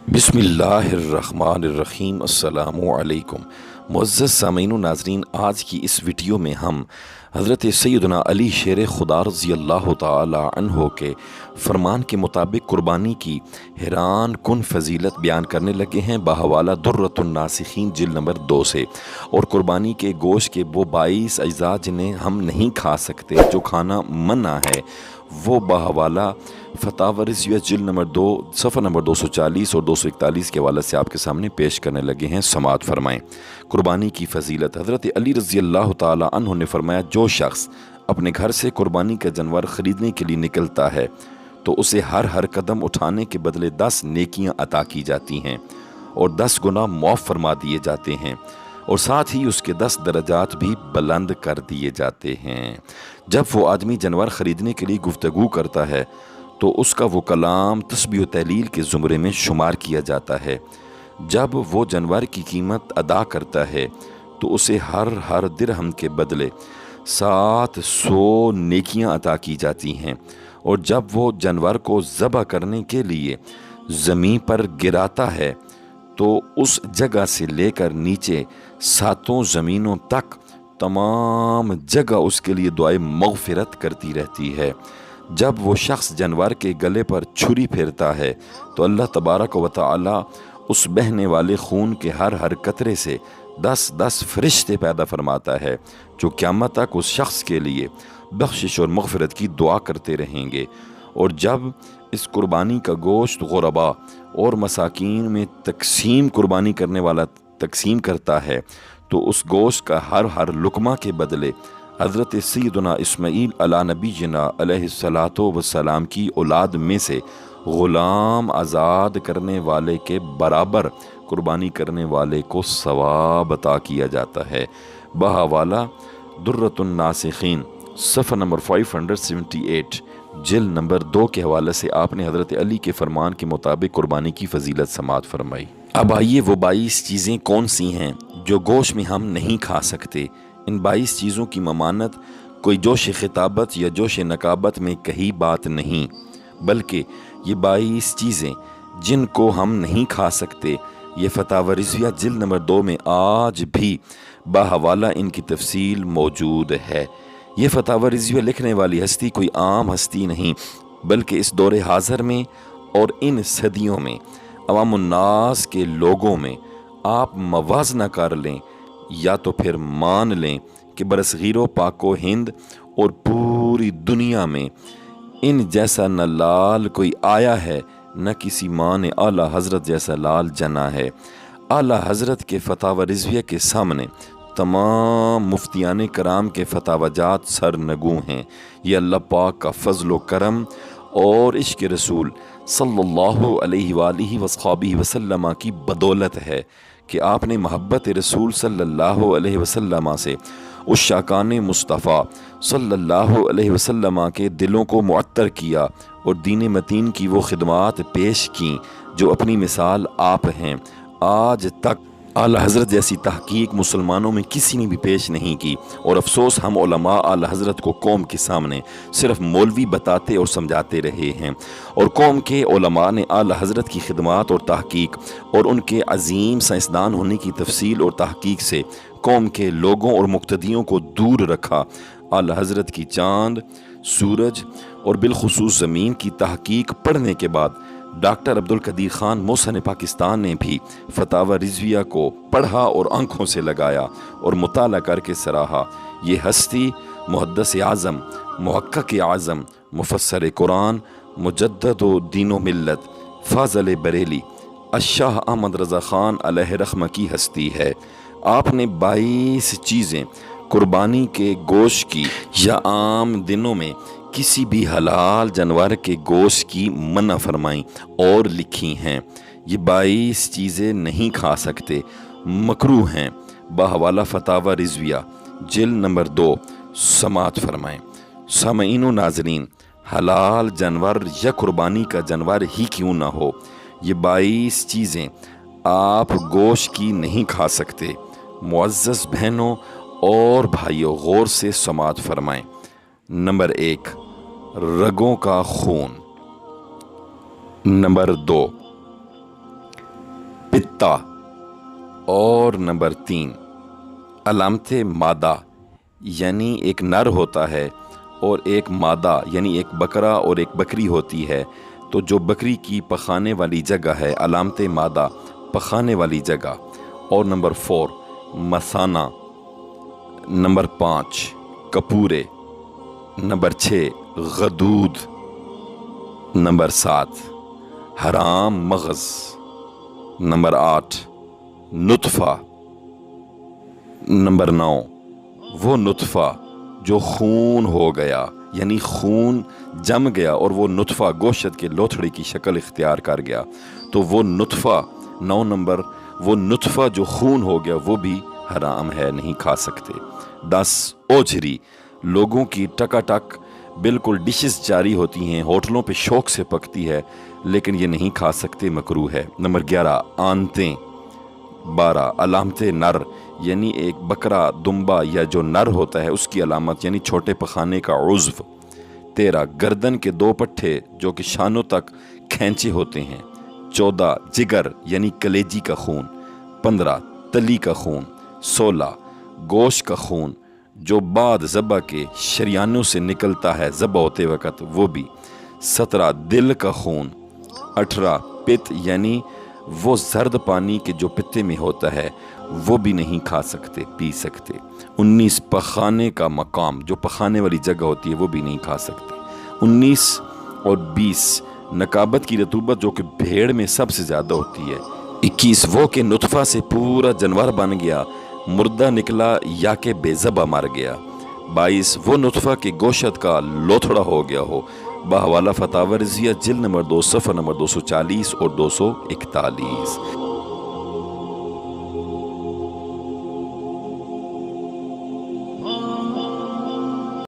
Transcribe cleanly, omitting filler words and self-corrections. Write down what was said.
बिस्मिल्लाहिर्रहमानिर्रहीम। अस्सलामु अलैकुम। मुअज़्ज़ज़ सामीन व नाज़रीन, आज की इस वीडियो में हम हज़रत सैयदना अली शेर खुदा रज़ियल्लाहु ताला अन्हो के फरमान के मुताबिक कुर्बानी की हैरान कुन फजीलत बयान करने लगे हैं बहवाला दुर्रतुन नासिखीन जिल्द नंबर 2 से। और कुर्बानी के गोश्त के वो 22 अज्जा जिन्हें हम नहीं खा सकते, जो खाना मना है, वो बहवाला फतावा रिज़विया जिल्द नंबर 2 सफ़ा नंबर 240 और 241 के हवाले से आपके सामने पेश करने लगे हैं। समाअत फरमाएँ। कुर्बानी की फजीलत। हज़रत अली रज़ियल्लाहु ताला अन्हु ने फरमाया, जो शख्स अपने घर से कुर्बानी का जानवर ख़रीदने के लिए निकलता है तो उसे हर कदम उठाने के बदले 10 नेकियां अता की जाती हैं और 10 गुनाह माफ़ फरमा दिए जाते हैं, और साथ ही उसके 10 दर्जात भी बुलंद कर दिए जाते हैं। जब वो आदमी जानवर ख़रीदने के लिए गुफ्तगू करता है तो उसका वो कलाम तस्बीह व तहलील के ज़ुमरे में शुमार किया जाता है। जब वो जानवर की कीमत अदा करता है तो उसे हर दिरहम के बदले 700 नेकियां अता की जाती हैं, और जब वो जानवर को ज़बह करने के लिए ज़मीन पर गिराता है तो उस जगह से लेकर नीचे 7 ज़मीनों तक तमाम जगह उसके लिए दुआए मग़फ़िरत करती रहती है। जब वो शख्स जानवर के गले पर छुरी फेरता है तो अल्लाह तबारक व तआला उस बहने वाले खून के हर कतरे से 10 फरिश्ते पैदा फरमाता है, जो क़यामत तक उस शख्स के लिए बख्शिश और मग़फ़िरत की दुआ करते रहेंगे। और जब इस कुर्बानी का गोश्त गुरबा और मसाकीन में तकसीम कुर्बानी करने वाला तकसीम करता है तो उस गोश्त का हर लुकमा के बदले हज़रत सैयदना इस्माईल अला नबीना अलैहिस्सलातो वस्सलाम की औलाद में से ग़ुलाम आज़ाद करने वाले के बराबर कुर्बानी करने वाले को सवाब अता किया जाता है। बहवाला दुर्रतुन नासिखीन सफ़ा नंबर 578 जिल्द नंबर 2 के हवाले से आपने हज़रत अली के फरमान के मुताबिक कुर्बानी की फजीलत समाअत फरमाई। अब आइए वो 22 चीज़ें कौन सी हैं जो गोश्त में हम नहीं खा सकते। इन 22 चीज़ों की ममानत कोई जोश खिताबत या जोश नकाबत में कही बात नहीं, बल्कि ये 22 चीज़ें जिनको हम नहीं खा सकते, ये फतावा रिज़विया जिल्द नंबर 2 में आज भी बहवाला इनकी तफसील मौजूद है। ये फतावा रिज़विया लिखने वाली हस्ती कोई आम हस्ती नहीं, बल्कि इस दौरे हाज़र में और इन सदियों में अवामुन्नास के लोगों में आप मवाज़ना कर लें या तो फिर मान लें कि बरसग़ीरो पाको हिंद और पूरी दुनिया में इन जैसा न लाल कोई आया है, न किसी माँ ने आला हज़रत जैसा लाल जना है। आला हज़रत के फतावा रिज़विया के सामने तमाम मुफ्तियान कराम के फतावाजात सरनगू हैं। ये अल्लाह पाक का फ़ज़्ल व करम और इश्क़ रसूल सल्लल्लाहु अलैहि वसल्लम की बदौलत है कि आपने मोहब्बत रसूल सल्लल्लाहु अलैहि वसल्लम से उस शाकान मुस्तफ़ा सल्लल्लाहु अलैहि वसल्लम के दिलों को मुअत्तर किया और दीन मतीन की वो खिदमात पेश की जो अपनी मिसाल आप हैं। आज तक आला हज़रत जैसी तहकीक मुसलमानों में किसी ने भी पेश नहीं की, और अफसोस हम उलमा आला हज़रत को कौम के सामने सिर्फ मौलवी बताते और समझाते रहे हैं, और कौम के उलमा ने आला हज़रत की खिदमात और तहकीक और उनके अजीम साइंसदान होने की तफसील और तहकीक से कौम के लोगों और मुक्तदियों को दूर रखा। आला हज़रत की चाँद, सूरज और बिलखुसूस ज़मीन की तहकीक पढ़ने के बाद डॉक्टर अब्दुल कदीर ख़ान मोहसिन पाकिस्तान ने भी फतावा रिज़विया को पढ़ा और आँखों से लगाया और मुताला करके सराहा। ये हस्ती मुहद्दिस आज़म, मुहक्किक आज़म, मुफस्सर कुरान, मुजद्दिद दीन मिल्लत, फ़ाज़िल बरेली अशाह अहमद रज़ा ख़ान अलैहि रहमह की हस्ती है। आपने 22 चीज़ें कुर्बानी के गोश्त की या आम दिनों में किसी भी हलाल जानवर के गोश्त की मना फरमाई और लिखी हैं। ये 22 चीज़ें नहीं खा सकते, मकरूह हैं। बहवाला फतावा रिज़विया जिल्द नंबर 2 समाअत फरमाएँ। सामीन व नाज़रीन, हलाल जानवर या कुर्बानी का जानवर ही क्यों ना हो, ये 22 चीज़ें आप गोश्त की नहीं खा सकते। मुअज़्ज़ज़ बहनों और भाइयों, गौर से समाअत फरमाएँ। नंबर 1, रगों का खून। नंबर 2, پتا۔ اور نمبر 3 علامت مادہ، یعنی ایک نر ہوتا ہے اور ایک مادہ یعنی ایک بکرا اور ایک بکری ہوتی ہے، تو جو بکری کی پخانے والی جگہ ہے علامت مادہ پخانے والی جگہ۔ اور نمبر 4 مثانہ، نمبر 5 کپورے، نمبر 6 غدود، نمبر 7 حرام مغز، نمبر 8 نطفہ، نمبر 9 وہ نطفہ جو خون ہو گیا، یعنی خون جم گیا اور وہ نطفہ گوشت کے لوتھڑے کی شکل اختیار کر گیا، تو وہ نطفہ 9 نمبر وہ نطفہ جو خون ہو گیا وہ بھی حرام ہے، نہیں کھا سکتے۔ 10 اوجھری، لوگوں کی ٹکا ٹک بالکل ڈشز جاری ہوتی ہیں، ہوٹلوں پہ شوق سے پکتی ہے، لیکن یہ نہیں کھا سکتے، مکروہ ہے۔ نمبر 11 آنتیں۔ 12 علامت نر، یعنی ایک بکرا دمبا یا جو نر ہوتا ہے اس کی علامت، یعنی چھوٹے پخانے کا عضو۔ 13 گردن کے 2 پٹھے جو کہ شانوں تک کھینچے ہوتے ہیں۔ 14 جگر یعنی کلیجی کا خون۔ 15 تلی کا خون۔ 16 گوشت کا خون جو بعد ذبح کے شریانوں سے نکلتا ہے ذبح ہوتے وقت، وہ بھی۔ 17 دل کا خون۔ 18 پت یعنی وہ زرد پانی کے جو پتے میں ہوتا ہے وہ بھی نہیں کھا سکتے، پی سکتے۔ 19 پخانے کا مقام، جو پخانے والی جگہ ہوتی ہے وہ بھی نہیں کھا سکتے۔ 19 اور 20 نکابت کی رطوبت جو کہ بھیڑ میں سب سے زیادہ ہوتی ہے۔ 21 وہ کہ نطفہ سے پورا جانور بن گیا، مردہ نکلا یا کہ بے ذبح مر گیا۔ 22 وہ نطفہ کے گوشت کا لوتھڑا ہو گیا ہو۔ بحوالہ فتاوی رضیہ جلد نمبر 2 صفحہ نمبر 240 اور 241۔